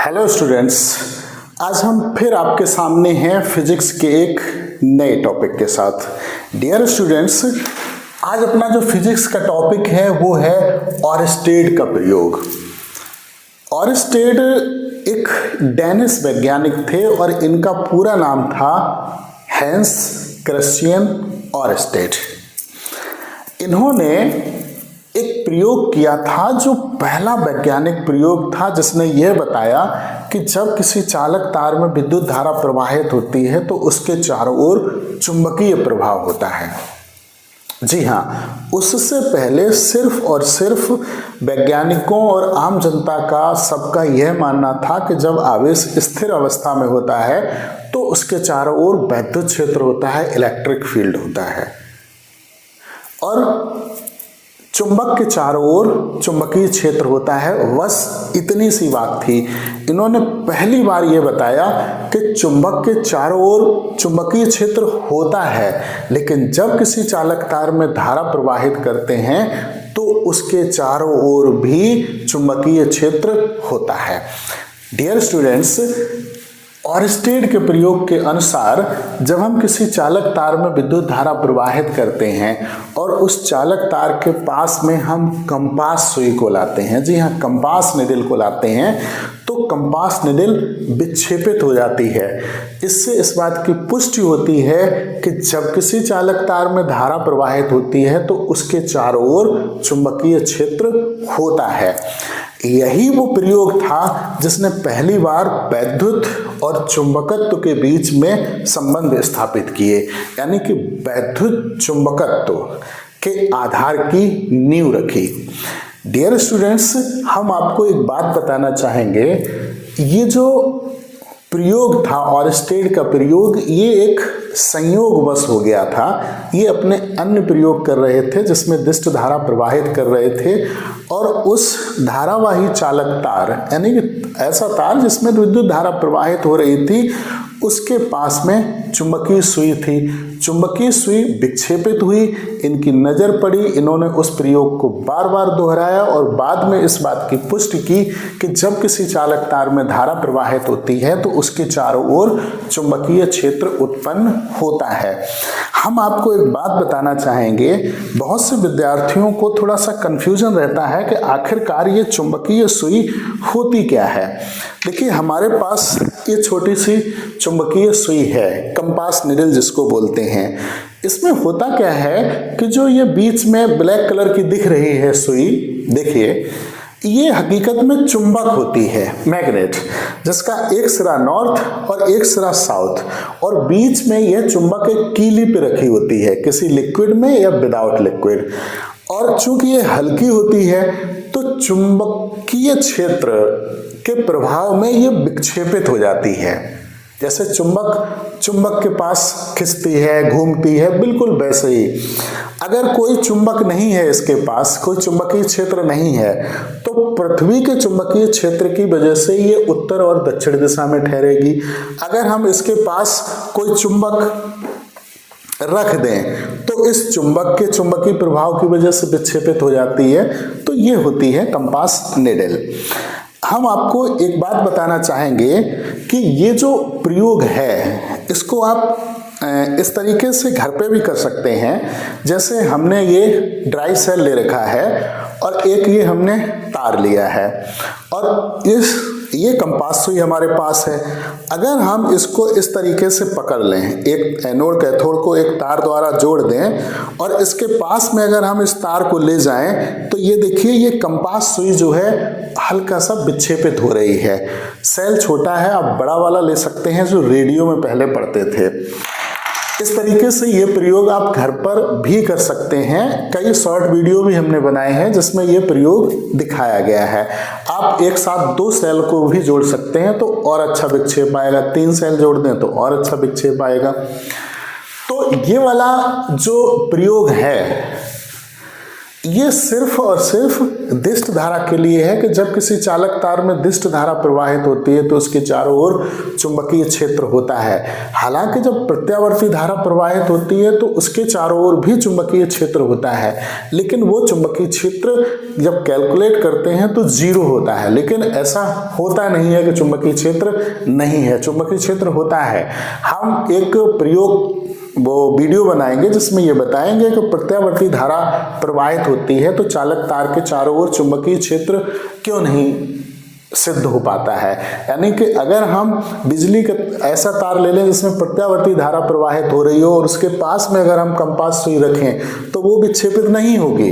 Hello students, आज हम फिर आपके सामने हैं फिजिक्स के एक नए टॉपिक के साथ। डियर स्टूडेंट्स, आज अपना जो फिजिक्स का टॉपिक है वो है ऑरस्टेड का प्रयोग। ऑरस्टेड एक डेनिश वैज्ञानिक थे और इनका पूरा नाम था हैंस क्रिश्चियन ऑरस्टेड। इन्होंने एक प्रयोग किया था जो पहला वैज्ञानिक प्रयोग था जिसने यह बताया कि जब किसी चालक तार में विद्युत धारा प्रवाहित होती है तो उसके चारों ओर चुंबकीय प्रभाव होता है। जी हाँ, उससे पहले सिर्फ और सिर्फ वैज्ञानिकों और आम जनता का सबका यह मानना था कि जब आवेश स्थिर अवस्था में होता है तो उसके चारों ओर वैद्युत क्षेत्र होता है, इलेक्ट्रिक फील्ड होता है, और चुंबक के चारों ओर चुंबकीय क्षेत्र होता है। बस इतनी सी बात थी। इन्होंने पहली बार यह बताया कि चुंबक के चारों ओर चुंबकीय क्षेत्र होता है, लेकिन जब किसी चालक तार में धारा प्रवाहित करते हैं तो उसके चारों ओर भी चुंबकीय क्षेत्र होता है। डियर स्टूडेंट्स, ऑरस्टेड के प्रयोग के अनुसार जब हम किसी चालक तार में विद्युत धारा प्रवाहित करते हैं और उस चालक तार के पास में हम कंपास सुई को लाते हैं, जी हाँ, कंपास निडल को लाते हैं, तो कंपास निडल विक्षेपित हो जाती है। इससे इस बात की पुष्टि होती है कि जब किसी चालक तार में धारा प्रवाहित होती है तो उसके चारों ओर चुंबकीय क्षेत्र होता है। यही वो प्रयोग था जिसने पहली बार वैद्युत और चुंबकत्व के बीच में संबंध स्थापित किए, यानी कि वैद्युत चुंबकत्व के आधार की नींव रखी। डियर स्टूडेंट्स, हम आपको एक बात बताना चाहेंगे। ये जो प्रयोग था ऑरस्टेड का प्रयोग, ये एक संयोगवश हो गया था। ये अपने अन्य प्रयोग कर रहे थे जिसमें दिष्ट धारा प्रवाहित कर रहे थे और उस धारावाही चालक तार, यानी कि ऐसा तार जिसमें विद्युत धारा प्रवाहित हो रही थी, उसके पास में चुंबकीय सुई थी। चुंबकीय सुई विक्षेपित हुई, इनकी नज़र पड़ी, इन्होंने उस प्रयोग को बार बार दोहराया और बाद में इस बात की पुष्टि की कि जब किसी चालक तार में धारा प्रवाहित होती है तो उसके चारों ओर चुंबकीय क्षेत्र उत्पन्न होता है। हम आपको एक बात बताना चाहेंगे, बहुत से विद्यार्थियों को थोड़ा सा कंफ्यूजन रहता है कि आखिरकार ये चुंबकीय सुई होती क्या है। देखिए, हमारे पास ये छोटी सी चुंबकीय सुई है, कंपास निडल जिसको बोलते हैं। इसमें होता क्या है कि जो ये बीच में ब्लैक कलर की दिख रही है सुई, देखिए, ये हकीकत में चुंबक होती है, मैग्नेट, जिसका एक सिरा नॉर्थ और एक सिरा साउथ, और बीच में यह चुंबक एक कीली पे रखी होती है, किसी लिक्विड में या विदाउट लिक्विड। और चूंकि ये हल्की होती है तो चुंबकीय क्षेत्र के प्रभाव में ये विक्षेपित हो जाती है। जैसे चुंबक के पास खिंचती है, घूमती है, बिल्कुल वैसे ही अगर कोई चुंबक नहीं है, इसके पास कोई चुंबकीय क्षेत्र नहीं है, तो पृथ्वी के चुंबकीय क्षेत्र की वजह से ये उत्तर और दक्षिण दिशा में ठहरेगी। अगर हम इसके पास कोई चुंबक रख दें तो इस चुंबक के चुंबकीय प्रभाव की वजह से विक्षेपित हो जाती है। तो ये होती है कंपास निडल। हम आपको एक बात बताना चाहेंगे कि ये जो प्रयोग है इसको आप इस तरीके से घर पे भी कर सकते हैं। जैसे हमने ये ड्राई सेल ले रखा है और एक ये हमने तार लिया है और ये कंपास सुई हमारे पास है। अगर हम इसको इस तरीके से पकड़ लें, एक एनोड कैथोड को एक तार द्वारा जोड़ दें और इसके पास में अगर हम इस तार को ले जाएं तो ये देखिए, ये कंपास सुई जो है हल्का सा विक्षेपित हो रही है। सेल छोटा है, आप बड़ा वाला ले सकते हैं जो रेडियो में पहले पढ़ते थे। इस तरीके से ये प्रयोग आप घर पर भी कर सकते हैं। कई शॉर्ट वीडियो भी हमने बनाए हैं जिसमें ये प्रयोग दिखाया गया है। आप एक साथ 2 सेल को भी जोड़ सकते हैं तो और अच्छा विक्षेप आएगा, 3 सेल जोड़ दें तो और अच्छा विक्षेप आएगा। तो ये वाला जो प्रयोग है ये सिर्फ और सिर्फ दिष्ट धारा के लिए है कि जब किसी चालक तार में दिष्ट धारा प्रवाहित होती है तो उसके चारों ओर चुंबकीय क्षेत्र होता है। हालांकि जब प्रत्यावर्ती धारा प्रवाहित होती है तो उसके चारों ओर भी चुंबकीय क्षेत्र होता है, लेकिन वो चुंबकीय क्षेत्र जब कैलकुलेट करते हैं तो 0 होता है। लेकिन ऐसा होता नहीं है कि चुंबकीय क्षेत्र नहीं है, चुंबकीय क्षेत्र होता है। हम एक प्रयोग वो वीडियो बनाएंगे जिसमें ये बताएंगे कि प्रत्यावर्ती धारा प्रवाहित होती है तो चालक तार के चारों ओर चुंबकीय क्षेत्र क्यों नहीं सिद्ध हो पाता है। यानी कि अगर हम बिजली का ऐसा तार ले लें जिसमें प्रत्यावर्ती धारा प्रवाहित हो रही हो और उसके पास में अगर हम कंपास सुई रखें तो वो विक्षेपित नहीं होगी।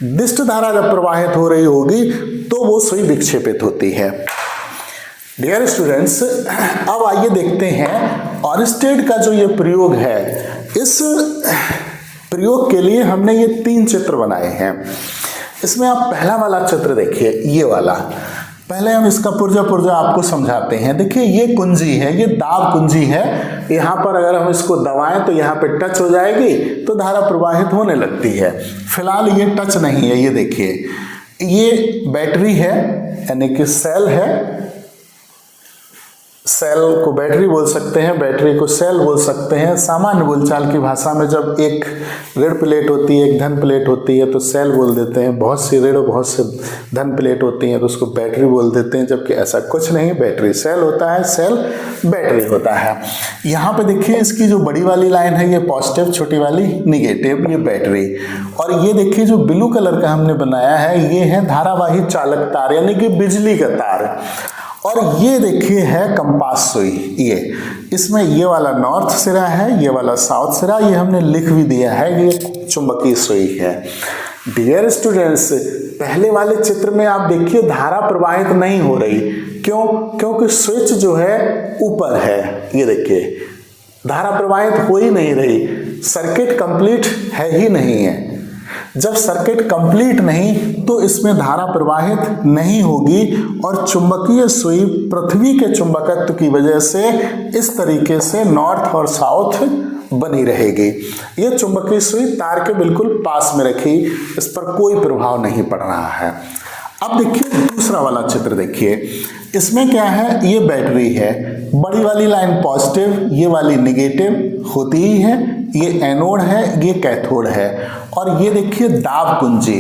दिष्ट धारा जब प्रवाहित हो रही होगी तो वो सुई विक्षेपित होती है। डियर स्टूडेंट्स, अब आइए देखते हैं ऑरिस्टेड का जो ये प्रयोग है, इस प्रयोग के लिए हमने ये 3 चित्र बनाए हैं। इसमें आप पहला वाला चित्र देखिए, ये वाला। पहले हम इसका पुर्जा आपको समझाते हैं। देखिए ये कुंजी है, ये दाब कुंजी है। यहाँ पर अगर हम इसको दबाएं तो यहाँ पे टच हो जाएगी तो धारा प्रवाहित होने लगती है। फिलहाल ये टच नहीं है। ये देखिए, ये बैटरी है, यानी कि सेल है। सेल को बैटरी बोल सकते हैं, बैटरी को सेल बोल सकते हैं। सामान्य बोलचाल की भाषा में जब एक ऋण प्लेट होती है, एक धन प्लेट होती है तो सेल बोल देते हैं। बहुत सी ऋण और बहुत से धन प्लेट होती हैं तो उसको बैटरी बोल देते हैं, जबकि ऐसा कुछ नहीं। बैटरी सेल होता है, सेल बैटरी होता है। यहाँ पे देखिए इसकी जो बड़ी वाली लाइन है ये पॉजिटिव, छोटी वाली निगेटिव, ये बैटरी। और ये देखिए जो ब्लू कलर का हमने बनाया है ये है धारावाही चालक तार, यानी कि बिजली का तार। और ये देखिए है कंपास सुई। ये इसमें ये वाला नॉर्थ सिरा है, ये वाला साउथ सिरा, ये हमने लिख भी दिया है, ये चुंबकीय सुई है। डियर स्टूडेंट्स, पहले वाले चित्र में आप देखिए धारा प्रवाहित नहीं हो रही। क्यों? क्योंकि स्विच जो है ऊपर है। ये देखिए धारा प्रवाहित हो ही नहीं रही, सर्किट कंप्लीट है ही नहीं है। जब सर्किट कंप्लीट नहीं तो इसमें धारा प्रवाहित नहीं होगी और चुंबकीय सुई पृथ्वी के चुंबकत्व की वजह से इस तरीके से नॉर्थ और साउथ बनी रहेगी। ये चुंबकीय सुई तार के बिल्कुल पास में रखी, इस पर कोई प्रभाव नहीं पड़ रहा है। अब देखिए दूसरा वाला चित्र देखिए, इसमें क्या है, ये बैटरी है। बड़ी वाली लाइन पॉजिटिव, ये वाली निगेटिव होती ही है। ये एनोड है, ये कैथोड है। और ये देखिए दाब कुंजी।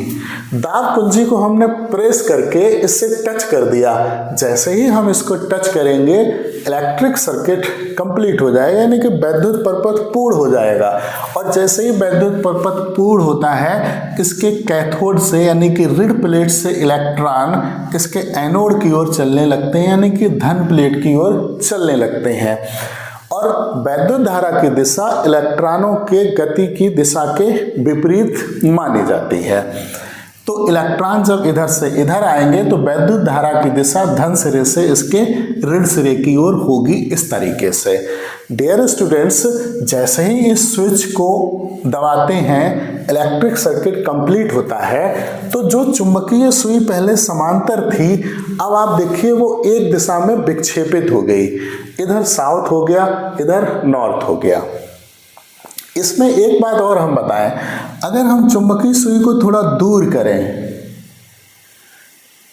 दाब कुंजी को हमने प्रेस करके इससे टच कर दिया। जैसे ही हम इसको टच करेंगे इलेक्ट्रिक सर्किट कंप्लीट हो जाएगा, यानी कि वैद्युत परपथ पूर्ण हो जाएगा। और जैसे ही वैद्युत परपथ पूर्ण होता है, इसके कैथोड से यानी कि ऋण प्लेट से इलेक्ट्रॉन इसके एनोड की ओर चलने लगते हैं, यानी कि धन प्लेट की ओर चलने लगते हैं। और वैद्युत धारा की दिशा इलेक्ट्रॉनों के गति की दिशा के विपरीत मानी जाती है। तो इलेक्ट्रॉन जब इधर से इधर आएंगे तो वैद्युत धारा की दिशा धन सिरे से इसके ऋण सिरे की ओर होगी, इस तरीके से। डियर स्टूडेंट्स, जैसे ही इस स्विच को दबाते हैं इलेक्ट्रिक सर्किट कंप्लीट होता है, तो जो चुंबकीय सुई पहले समांतर थी अब आप देखिए वो एक दिशा में विक्षेपित हो गई। इधर साउथ हो गया, इधर नॉर्थ हो गया। इसमें एक बात और हम बताएं, अगर हम चुंबकीय सुई को थोड़ा दूर करें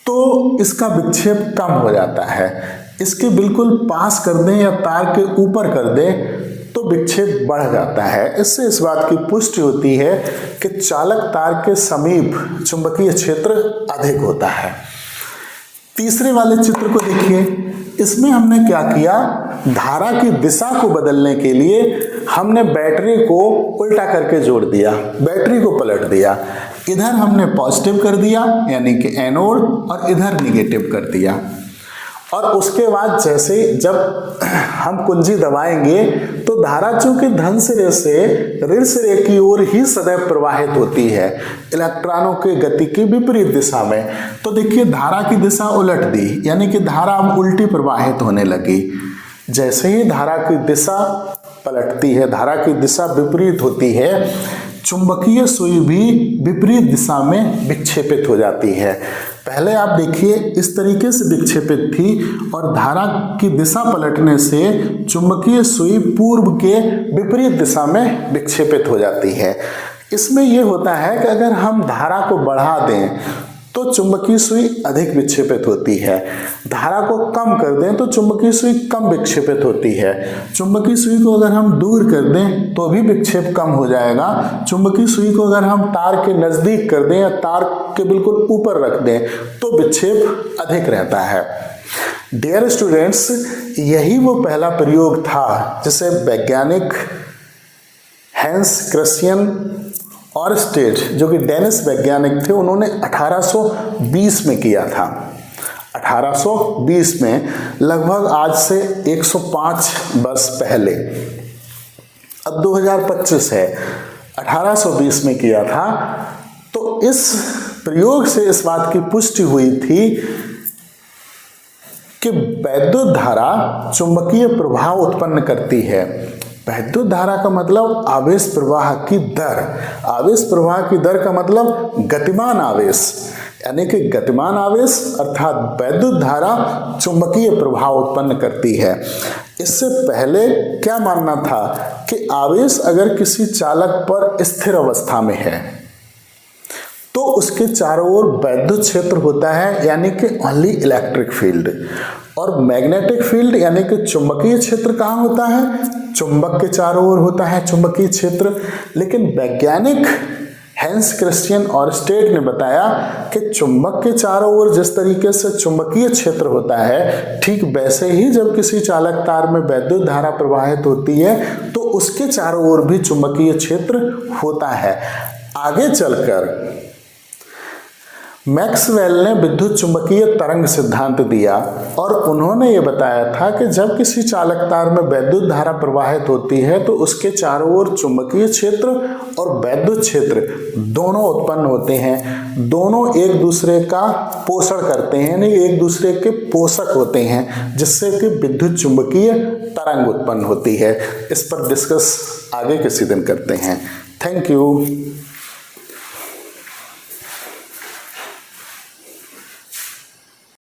तो इसका विक्षेप कम हो जाता है। इसके बिल्कुल पास कर दें या तार के ऊपर कर दें तो विक्षेप बढ़ जाता है। इससे इस बात की पुष्टि होती है कि चालक तार के समीप चुंबकीय क्षेत्र अधिक होता है। तीसरे वाले चित्र को देखिए, इसमें हमने क्या किया, धारा की दिशा को बदलने के लिए हमने बैटरी को उल्टा करके जोड़ दिया, बैटरी को पलट दिया। इधर हमने पॉजिटिव कर दिया यानी कि एनोड और इधर निगेटिव कर दिया। और उसके बाद जैसे जब हम कुंजी दबाएंगे तो धारा चूंकि धन सिरे से ऋण सिरे की ओर ही सदैव प्रवाहित होती है, इलेक्ट्रॉनों के गति की विपरीत दिशा में। तो देखिए धारा की दिशा उलट दी, यानी कि धारा अब उल्टी प्रवाहित होने लगी। जैसे ही धारा की दिशा पलटती है, धारा की दिशा विपरीत होती है, चुंबकीय सुई भी विपरीत दिशा में विक्षेपित हो जाती है। पहले आप देखिए इस तरीके से विक्षेपित थी और धारा की दिशा पलटने से चुंबकीय सुई पूर्व के विपरीत दिशा में विक्षेपित हो जाती है। इसमें यह होता है कि अगर हम धारा को बढ़ा दें तो चुंबकीय सुई अधिक विक्षेपित होती है, धारा को कम कर दें तो चुंबकीय सुई कम विक्षेपित होती है। चुंबकीय सुई को अगर हम दूर कर दें तो भी विक्षेप कम हो जाएगा। चुंबकीय सुई को अगर हम तार के नजदीक कर दें या तार के बिल्कुल ऊपर रख दें तो विक्षेप अधिक रहता है। डियर स्टूडेंट्स, यही वो पहला प्रयोग था जिसे वैज्ञानिक हैंस क्रिश्चियन ऑरस्टेड, जो कि डेनिश वैज्ञानिक थे, उन्होंने 1820 में किया था। 1820 में, लगभग आज से 105 वर्ष पहले। अब 2025 है, 1820 में किया था। तो इस प्रयोग से इस बात की पुष्टि हुई थी कि वैद्युत धारा चुंबकीय प्रभाव उत्पन्न करती है। वैद्युत धारा का मतलब आवेश प्रवाह की दर। आवेश प्रवाह की दर का मतलब गतिमान आवेश, यानी कि गतिमान आवेश अर्थात वैद्युत धारा चुंबकीय प्रभाव उत्पन्न करती है। इससे पहले क्या मानना था कि आवेश अगर किसी चालक पर स्थिर अवस्था में है तो उसके चारों ओर वैद्युत क्षेत्र होता है, यानी कि ओनली इलेक्ट्रिक फील्ड। और मैग्नेटिक फील्ड यानी कि चुंबकीय क्षेत्र कहाँ होता है? चुंबक के चारों ओर होता है चुंबकीय क्षेत्र। लेकिन वैज्ञानिक हैंस क्रिश्चियन ऑरस्टेड ने बताया कि चुंबक के चारों ओर जिस तरीके से चुंबकीय क्षेत्र होता है, ठीक वैसे ही जब किसी चालक तार में वैद्युत धारा प्रवाहित होती है तो उसके चारों ओर भी चुंबकीय क्षेत्र होता है। आगे चलकर मैक्सवेल ने विद्युत चुंबकीय तरंग सिद्धांत दिया और उन्होंने ये बताया था कि जब किसी चालक तार में वैद्युत धारा प्रवाहित होती है तो उसके चारों ओर चुंबकीय क्षेत्र और वैद्युत क्षेत्र दोनों उत्पन्न होते हैं। दोनों एक दूसरे का पोषण करते हैं, यानी एक दूसरे के पोषक होते हैं, जिससे कि विद्युत चुंबकीय तरंग उत्पन्न होती है। इस पर डिस्कस आगे किसी दिन करते हैं। Thank you.